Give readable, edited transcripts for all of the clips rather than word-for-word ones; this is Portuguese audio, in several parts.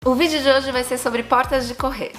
O vídeo de hoje vai ser sobre portas de correr.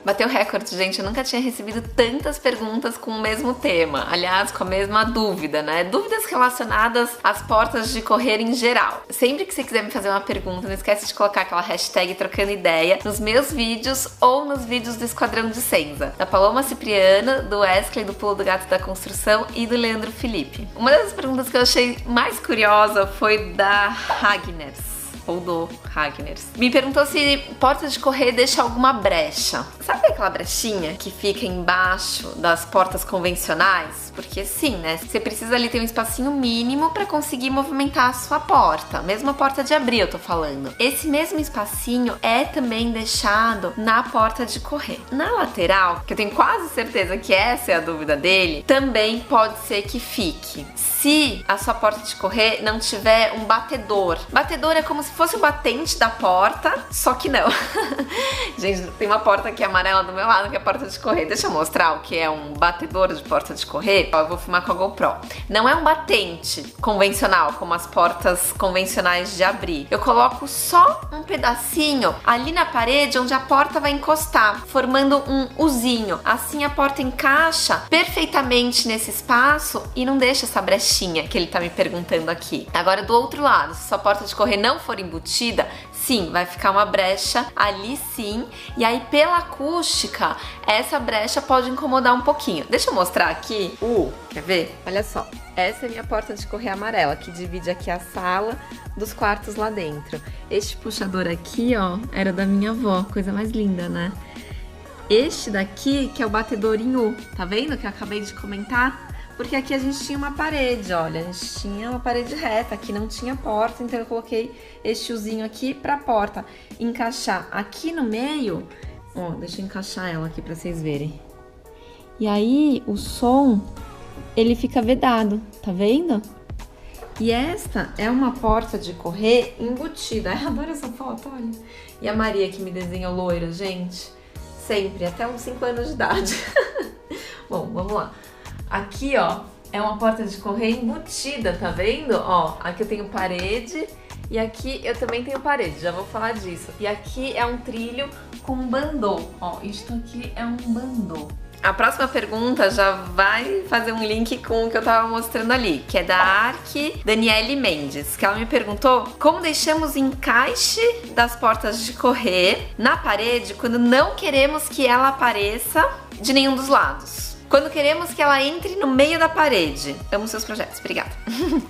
Bateu recorde, gente, eu nunca tinha recebido tantas perguntas com o mesmo tema, aliás, com a mesma dúvida, né? Dúvidas relacionadas às portas de correr em geral. Sempre que você quiser me fazer uma pergunta, não esquece de colocar aquela hashtag trocando ideia nos meus vídeos ou nos vídeos do Esquadrão de Senza, da Paloma Cipriano, do Wesley, do Pulo do Gato da Construção e do Leandro Felipe. Uma das perguntas que eu achei mais curiosa foi da Ragners. Ou do Ragners. Me perguntou se portas de correr deixa alguma brecha. Sabe aquela brechinha que fica embaixo das portas convencionais? Porque sim, né? Você precisa ali ter um espacinho mínimo para conseguir movimentar a sua porta. Mesmo a porta de abrir, eu tô falando. Esse mesmo espacinho é também deixado na porta de correr. Na lateral, que eu tenho quase certeza que essa é a dúvida dele, também pode ser que fique. Se a sua porta de correr não tiver um batedor. Batedor é como se fosse o batente da porta, só que não. Gente, tem uma porta aqui amarela do meu lado que é a porta de correr. Deixa eu mostrar o que é um batedor de porta de correr. Ó, eu vou filmar com a GoPro. Não é um batente convencional, como as portas convencionais de abrir. Eu coloco só um pedacinho ali na parede onde a porta vai encostar, formando um uzinho. Assim a porta encaixa perfeitamente nesse espaço e não deixa essa brechinha que ele tá me perguntando aqui. Agora, do outro lado, se sua porta de correr não for embutida, sim, vai ficar uma brecha ali sim, e aí pela acústica, essa brecha pode incomodar um pouquinho. Deixa eu mostrar aqui. Quer ver? Olha só, essa é a minha porta de correr amarela, que divide aqui a sala dos quartos lá dentro. Este puxador aqui, ó, era da minha avó, coisa mais linda, né? Este daqui, que é o batedor em U, tá vendo que eu acabei de comentar? Porque aqui a gente tinha uma parede, olha, a gente tinha uma parede reta, aqui não tinha porta, então eu coloquei este uzinho aqui pra porta encaixar aqui no meio. Ó, deixa eu encaixar ela aqui pra vocês verem. E aí, o som, ele fica vedado, tá vendo? E esta é uma porta de correr embutida. Eu adoro essa foto, olha. E a Maria que me desenhou loira, gente, sempre, até uns 5 anos de idade. Bom, vamos lá. Aqui, ó, é uma porta de correr embutida, tá vendo? Ó, aqui eu tenho parede e aqui eu também tenho parede, já vou falar disso. E aqui é um trilho com um bandô, ó, isto aqui é um bandô. A próxima pergunta já vai fazer um link com o que eu tava mostrando ali, que é da Ark Daniele Mendes, que ela me perguntou como deixamos o encaixe das portas de correr na parede quando não queremos que ela apareça de nenhum dos lados. Quando queremos que ela entre no meio da parede. Amo seus projetos, obrigada.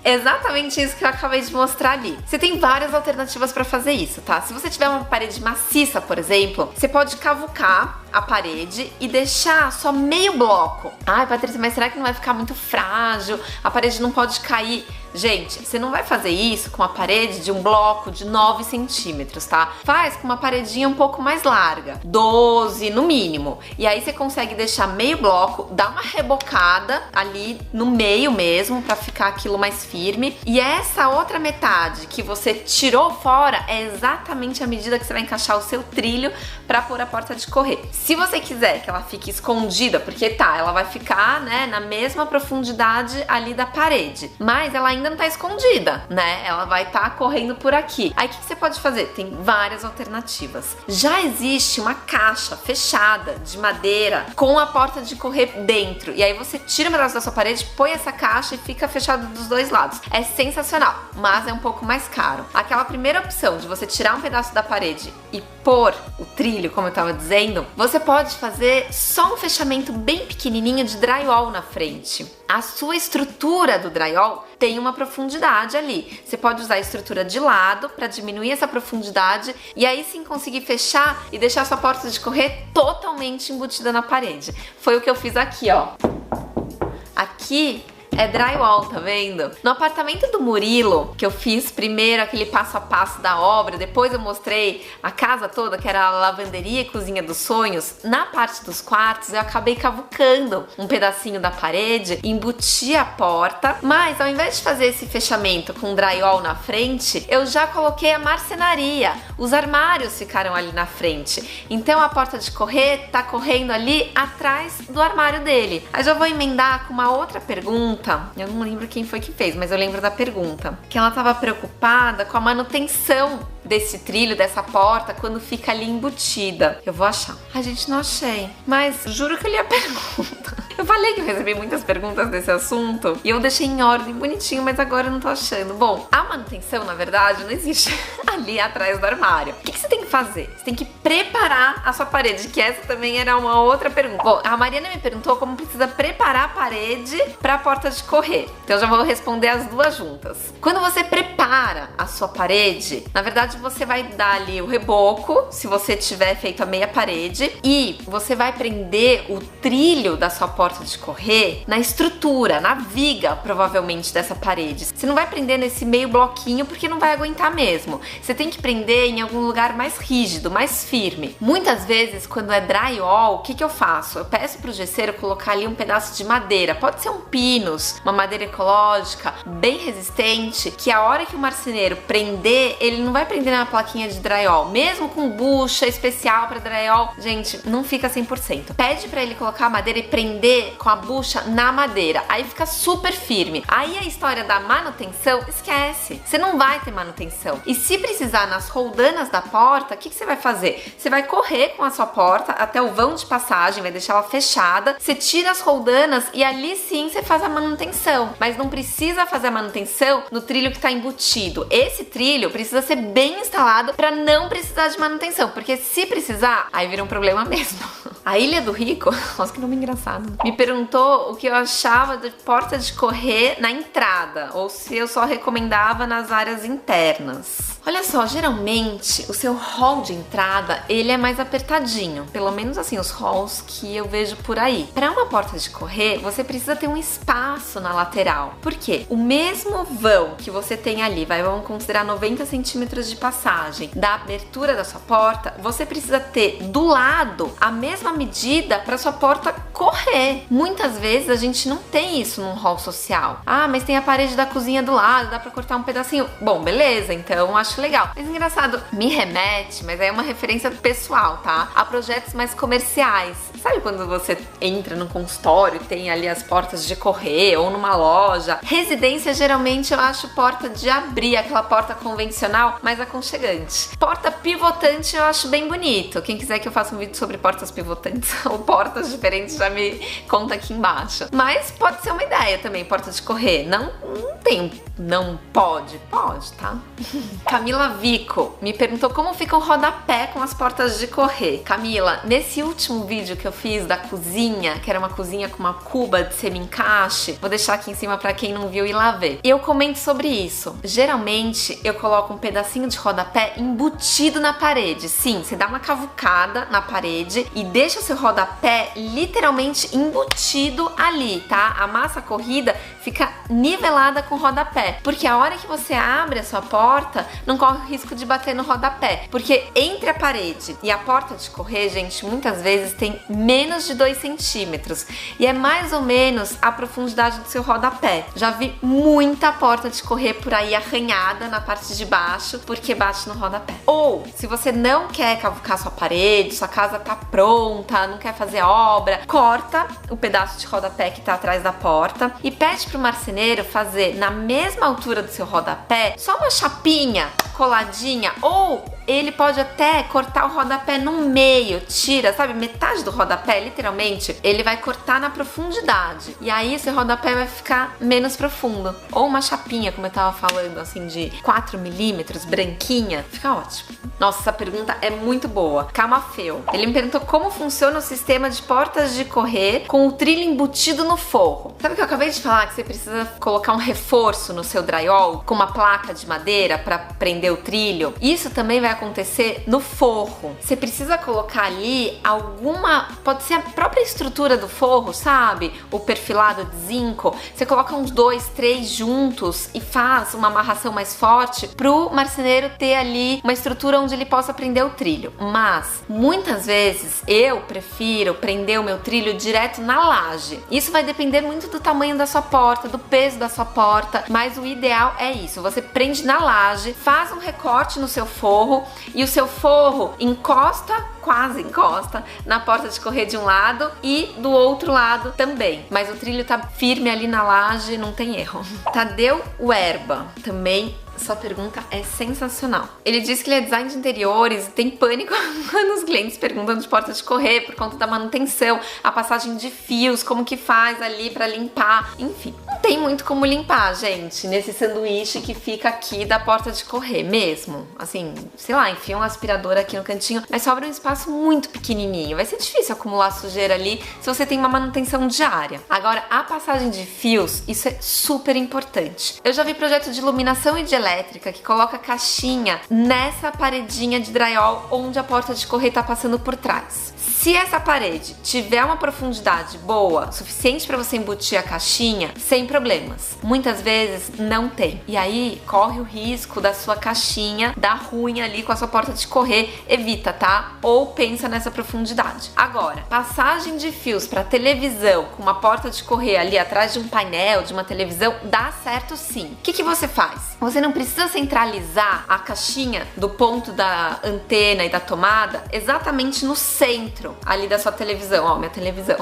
Exatamente isso que eu acabei de mostrar ali. Você tem várias alternativas para fazer isso, tá? Se você tiver uma parede maciça, por exemplo, você pode cavucar a parede e deixar só meio bloco. Ai, Patrícia, mas será que não vai ficar muito frágil? A parede não pode cair. Gente, você não vai fazer isso com a parede de um bloco de 9 centímetros, tá? Faz com uma paredinha um pouco mais larga, 12 no mínimo. E aí você consegue deixar meio bloco, dar uma rebocada ali no meio mesmo, pra ficar aquilo mais firme. E essa outra metade que você tirou fora é exatamente a medida que você vai encaixar o seu trilho pra pôr a porta de correr. Se você quiser que ela fique escondida, porque tá, ela vai ficar, né, na mesma profundidade ali da parede, mas ela ainda não tá escondida, né? Ela vai estar correndo por aqui. Aí o que você pode fazer? Tem várias alternativas. Já existe uma caixa fechada de madeira com a porta de correr dentro. E aí você tira um pedaço da sua parede, põe essa caixa e fica fechado dos dois lados. É sensacional, mas é um pouco mais caro. Aquela primeira opção de você tirar um pedaço da parede e pôr o trilho, como eu tava dizendo, você pode fazer só um fechamento bem pequenininho de drywall na frente. A sua estrutura do drywall tem uma profundidade ali. Você pode usar a estrutura de lado para diminuir essa profundidade e aí sim conseguir fechar e deixar a sua porta de correr totalmente embutida na parede. Foi o que eu fiz aqui, ó. Aqui é drywall, tá vendo? No apartamento do Murilo, que eu fiz primeiro aquele passo a passo da obra, depois eu mostrei a casa toda, que era a lavanderia e cozinha dos sonhos, na parte dos quartos eu acabei cavucando um pedacinho da parede, embuti a porta, mas ao invés de fazer esse fechamento com drywall na frente, eu já coloquei a marcenaria, os armários ficaram ali na frente, então a porta de correr tá correndo ali atrás do armário dele. Aí já vou emendar com uma outra pergunta pergunta, eu não lembro quem foi que fez, mas eu lembro da pergunta, que ela tava preocupada com a manutenção desse trilho, dessa porta, quando fica ali embutida. Eu vou achar. A gente não achei, mas juro que eu li a pergunta. Eu falei que eu recebi muitas perguntas desse assunto e eu deixei em ordem bonitinho, mas agora eu não tô achando. Bom, a manutenção, na verdade, não existe ali atrás do armário. O que você tem que fazer? Você tem que preparar a sua parede, que essa também era uma outra pergunta. Bom, a Mariana me perguntou como precisa preparar a parede para a porta de correr. Então eu já vou responder as duas juntas. Quando você prepara a sua parede, na verdade você vai dar ali o reboco, se você tiver feito a meia parede, e você vai prender o trilho da sua porta de correr na estrutura, na viga, provavelmente, dessa parede. Você não vai prender nesse meio bloquinho porque não vai aguentar mesmo. Você tem que prender em algum lugar mais rígido, mais firme. Muitas vezes, quando é drywall, o que eu faço? Eu peço pro gesseiro colocar ali um pedaço de madeira. Pode ser um pinus, uma madeira ecológica, bem resistente, que a hora que o marceneiro prender, ele não vai prender na plaquinha de drywall. Mesmo com bucha especial para drywall, gente, não fica 100%. Pede para ele colocar a madeira e prender com a bucha na madeira. Aí fica super firme. Aí a história da manutenção, esquece. Você não vai ter manutenção. E se precisar nas roldanas da porta, o que você vai fazer? Você vai correr com a sua porta até o vão de passagem, vai deixar ela fechada. Você tira as roldanas e ali sim você faz a manutenção. Mas não precisa fazer a manutenção no trilho que está embutido. Esse trilho precisa ser bem instalado para não precisar de manutenção, porque se precisar, aí vira um problema mesmo. A Ilha do Rico, nossa, que nome engraçado, me perguntou o que eu achava de porta de correr na entrada, ou se eu só recomendava nas áreas internas. Olha só, geralmente o seu hall de entrada, ele é mais apertadinho, pelo menos assim, os halls que eu vejo por aí. Para uma porta de correr, você precisa ter um espaço na lateral. Por quê? O mesmo vão que você tem ali, vamos considerar 90 centímetros de passagem da abertura da sua porta, você precisa ter do lado a mesma medida para sua porta correr. Muitas vezes a gente não tem isso num hall social. Ah, mas tem a parede da cozinha do lado, dá para cortar um pedacinho. Bom, beleza, então acho legal. Mas engraçado, me remete, mas é uma referência pessoal, tá? A projetos mais comerciais. Sabe quando você entra num consultório e tem ali as portas de correr ou numa loja? Residência, geralmente, eu acho porta de abrir, aquela porta convencional, mais aconchegante. Porta pivotante eu acho bem bonito. Quem quiser que eu faça um vídeo sobre portas pivotantes ou portas diferentes, já me conta aqui embaixo. Mas pode ser uma ideia também, porta de correr. Não pode, tá? Camila Vico me perguntou como fica o rodapé com as portas de correr. Camila, nesse último vídeo que eu fiz da cozinha, que era uma cozinha com uma cuba de semi-encaixe, vou deixar aqui em cima pra quem não viu ir lá ver. Eu comento sobre isso. Geralmente eu coloco um pedacinho de rodapé embutido na parede. Sim, você dá uma cavucada na parede e deixa o seu rodapé literalmente embutido ali, tá? A massa corrida fica nivelada com o rodapé, porque a hora que você abre a sua porta, não corre o risco de bater no rodapé, porque entre a parede e a porta de correr, gente, muitas vezes tem menos de 2 centímetros e é mais ou menos a profundidade do seu rodapé. Já vi muita porta de correr por aí arranhada na parte de baixo porque bate no rodapé. Ou, se você não quer cavucar sua parede, sua casa tá pronta, não quer fazer obra, corta o pedaço de rodapé que tá atrás da porta e pede pro marceneiro fazer na mesma altura do seu rodapé só uma chapinha coladinha, ou ele pode até cortar o rodapé no meio, tira, sabe, metade do rodapé, literalmente, ele vai cortar na profundidade. E aí esse rodapé vai ficar menos profundo. Ou uma chapinha, como eu tava falando, assim, de 4 milímetros, branquinha, fica ótimo. Nossa, essa pergunta é muito boa. Camafeu, ele me perguntou como funciona o sistema de portas de correr com o trilho embutido no forro. Sabe o que eu acabei de falar? Que você precisa colocar um reforço no seu drywall com uma placa de madeira para prender o trilho? Isso também vai acontecer no forro. Você precisa colocar ali alguma, pode ser a própria estrutura do forro, sabe? O perfilado de zinco. Você coloca uns 2, 3 juntos e faz uma amarração mais forte pro marceneiro ter ali uma estrutura onde ele possa prender o trilho. Mas muitas vezes eu prefiro prender o meu trilho direto na laje. Isso vai depender muito do tamanho da sua porta, do peso da sua porta, mas o ideal é isso. Você prende na laje, faz um recorte no seu forro e o seu forro encosta, quase encosta, na porta de correr de um lado e do outro lado também. Mas o trilho tá firme ali na laje, não tem erro. Tadeu Werba, também sua pergunta é sensacional. Ele diz que ele é design de interiores e tem pânico quando os clientes perguntam de porta de correr por conta da manutenção, a passagem de fios, como que faz ali pra limpar, enfim. Não tem muito como limpar, gente, nesse sanduíche que fica aqui da porta de correr mesmo. Assim, sei lá, enfia um aspirador aqui no cantinho, mas sobra um espaço muito pequenininho. Vai ser difícil acumular sujeira ali se você tem uma manutenção diária. Agora, a passagem de fios, isso é super importante. Eu já vi projeto de iluminação e de elétrica que coloca caixinha nessa paredinha de drywall onde a porta de correr tá passando por trás. Se essa parede tiver uma profundidade boa, suficiente para você embutir a caixinha, sem problemas. Muitas vezes não tem. E aí corre o risco da sua caixinha dar ruim ali com a sua porta de correr. Evita, tá? Ou pensa nessa profundidade. Agora, passagem de fios para televisão com uma porta de correr ali atrás de um painel, de uma televisão, dá certo sim. O que você faz? Você não precisa centralizar a caixinha do ponto da antena e da tomada exatamente no centro ali da sua televisão. Ó, minha televisão.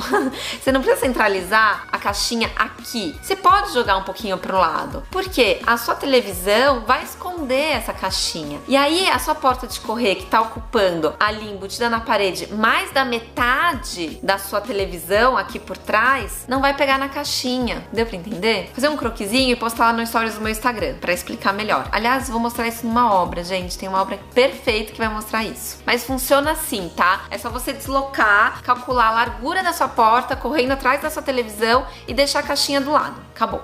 Você não precisa centralizar a caixinha aqui. Você pode jogar um pouquinho pro lado, porque a sua televisão vai esconder essa caixinha. E aí a sua porta de correr que tá ocupando ali embutida na parede mais da metade da sua televisão aqui por trás, não vai pegar na caixinha. Deu pra entender? Fazer um croquisinho e postar lá no stories do meu Instagram pra explicar melhor. Aliás, vou mostrar isso numa obra, gente. Tem uma obra perfeita que vai mostrar isso. Mas funciona assim, tá? É só você deslocar, calcular a largura da sua porta, correndo atrás da sua televisão e deixar a caixinha do lado. Acabou.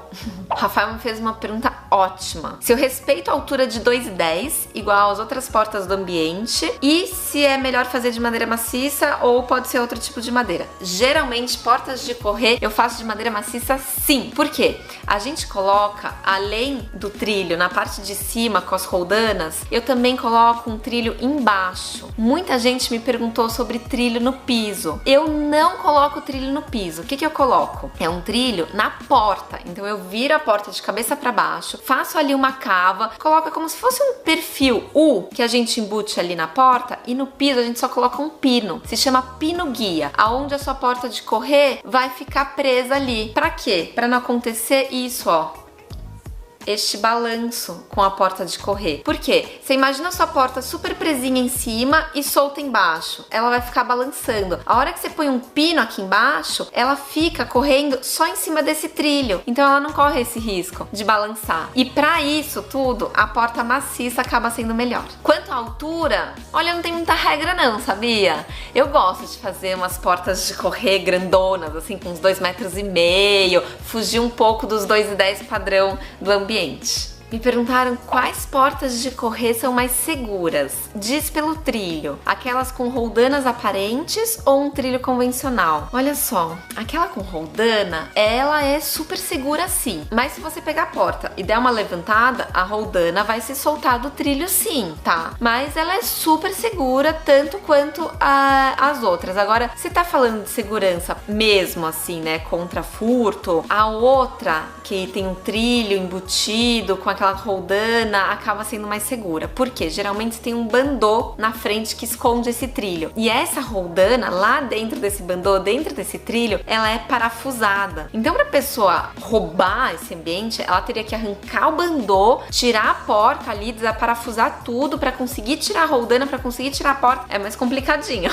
O Rafael me fez uma pergunta ótima. Se eu respeito a altura de 2,10, igual às outras portas do ambiente, e se é melhor fazer de madeira maciça ou pode ser outro tipo de madeira. Geralmente, portas de correr eu faço de madeira maciça sim. Por quê? A gente coloca, além do trilho, na parte de cima com as roldanas, eu também coloco um trilho embaixo. Muita gente me perguntou sobre trilho no piso. Eu não coloco trilho no piso. O que eu coloco? É um trilho na porta. Então eu viro a porta de cabeça para baixo, faço ali uma cava, coloca como se fosse um perfil U que a gente embute ali na porta, e no piso a gente só coloca um pino. Se chama pino guia, aonde a sua porta de correr vai ficar presa ali. Para quê? Para não acontecer isso, ó. Este balanço com a porta de correr. Por quê? Você imagina a sua porta super presinha em cima e solta embaixo. Ela vai ficar balançando. A hora que você põe um pino aqui embaixo, ela fica correndo só em cima desse trilho. Então ela não corre esse risco de balançar. E pra isso tudo, a porta maciça acaba sendo melhor. Quanto à altura, olha, não tem muita regra não, sabia? Eu gosto de fazer umas portas de correr grandonas, assim, com uns 2,5 metros, fugir um pouco dos 2,10 padrão do ambiente. Me perguntaram quais portas de correr são mais seguras. Diz pelo trilho, aquelas com roldanas aparentes ou um trilho convencional? Olha só, aquela com roldana, ela é super segura sim. Mas se você pegar a porta e der uma levantada, a roldana vai se soltar do trilho sim, tá? Mas ela é super segura, tanto quanto as outras. Agora, se tá falando de segurança mesmo assim, né, contra furto, a outra que tem um trilho embutido com aquela roldana acaba sendo mais segura. Por quê? Geralmente tem um bandô na frente que esconde esse trilho. E essa roldana, lá dentro desse bandô, dentro desse trilho, ela é parafusada. Então, pra pessoa roubar esse ambiente, ela teria que arrancar o bandô, tirar a porta ali, desaparafusar tudo pra conseguir tirar a roldana, pra conseguir tirar a porta. É mais complicadinho.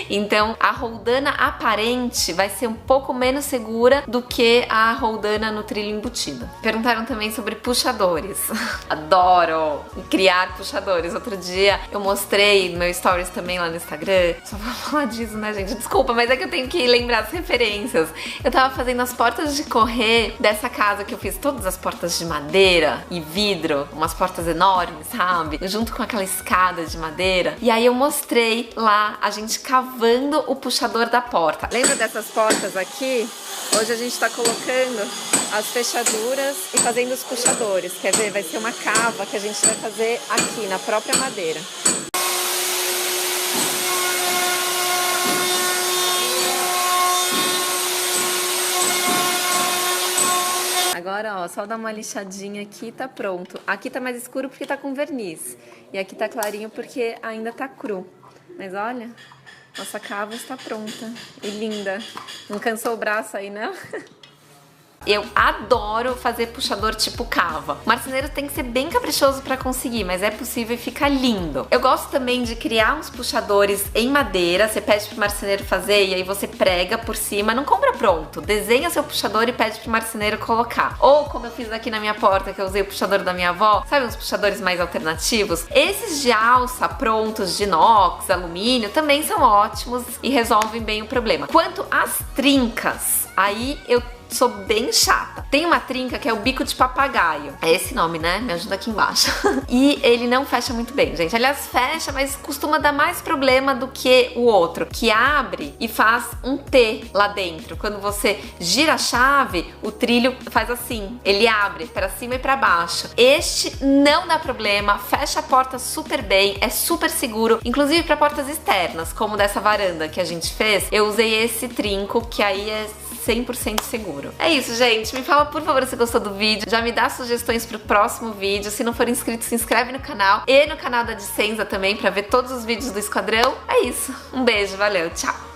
Então, a roldana aparente vai ser um pouco menos segura do que a roldana no trilho embutido. Perguntaram também sobre puxadores. Adoro criar puxadores. Outro dia eu mostrei no meu stories também lá no Instagram. Só vou falar disso, né, gente? Desculpa, mas é que eu tenho que lembrar as referências. Eu tava fazendo as portas de correr dessa casa que eu fiz todas as portas de madeira e vidro, umas portas enormes, sabe? Junto com aquela escada de madeira. E aí eu mostrei lá a gente cavando o puxador da porta. Lembra dessas portas aqui? Hoje a gente tá colocando as fechaduras e fazendo os puxadores. Quer ver? Vai ser uma cava que a gente vai fazer aqui na própria madeira. agora, ó, só dar uma lixadinha aqui e tá pronto. Aqui tá mais escuro porque tá com verniz. E aqui tá clarinho porque ainda tá cru. Mas olha, nossa cava está pronta. E linda. Não cansou o braço aí, não? Eu adoro fazer puxador tipo cava. O marceneiro tem que ser bem caprichoso pra conseguir, mas é possível e fica lindo. Eu gosto também de criar uns puxadores em madeira. Você pede pro marceneiro fazer e aí você prega por cima. Não compra pronto. Desenha seu puxador e pede pro marceneiro colocar. Ou como eu fiz aqui na minha porta, que eu usei o puxador da minha avó. Sabe uns puxadores mais alternativos? Esses de alça prontos de inox, alumínio, também são ótimos e resolvem bem o problema. Quanto às trincas, aí eu sou bem chata. Tem uma trinca que é o bico de papagaio. É esse nome, né? Me ajuda aqui embaixo. E ele não fecha muito bem, gente. Aliás, fecha, mas costuma dar mais problema do que o outro, que abre e faz um T lá dentro. Quando você gira a chave, o trilho faz assim. Ele abre para cima e para baixo. Este não dá problema, fecha a porta super bem, é super seguro, inclusive para portas externas, como dessa varanda que a gente fez. Eu usei esse trinco, que aí é 100% seguro. É isso, gente. Me fala, por favor, se gostou do vídeo. Já me dá sugestões pro próximo vídeo. Se não for inscrito, se inscreve no canal. E no canal da Dicenza também, pra ver todos os vídeos do Esquadrão. É isso. Um beijo, valeu, tchau!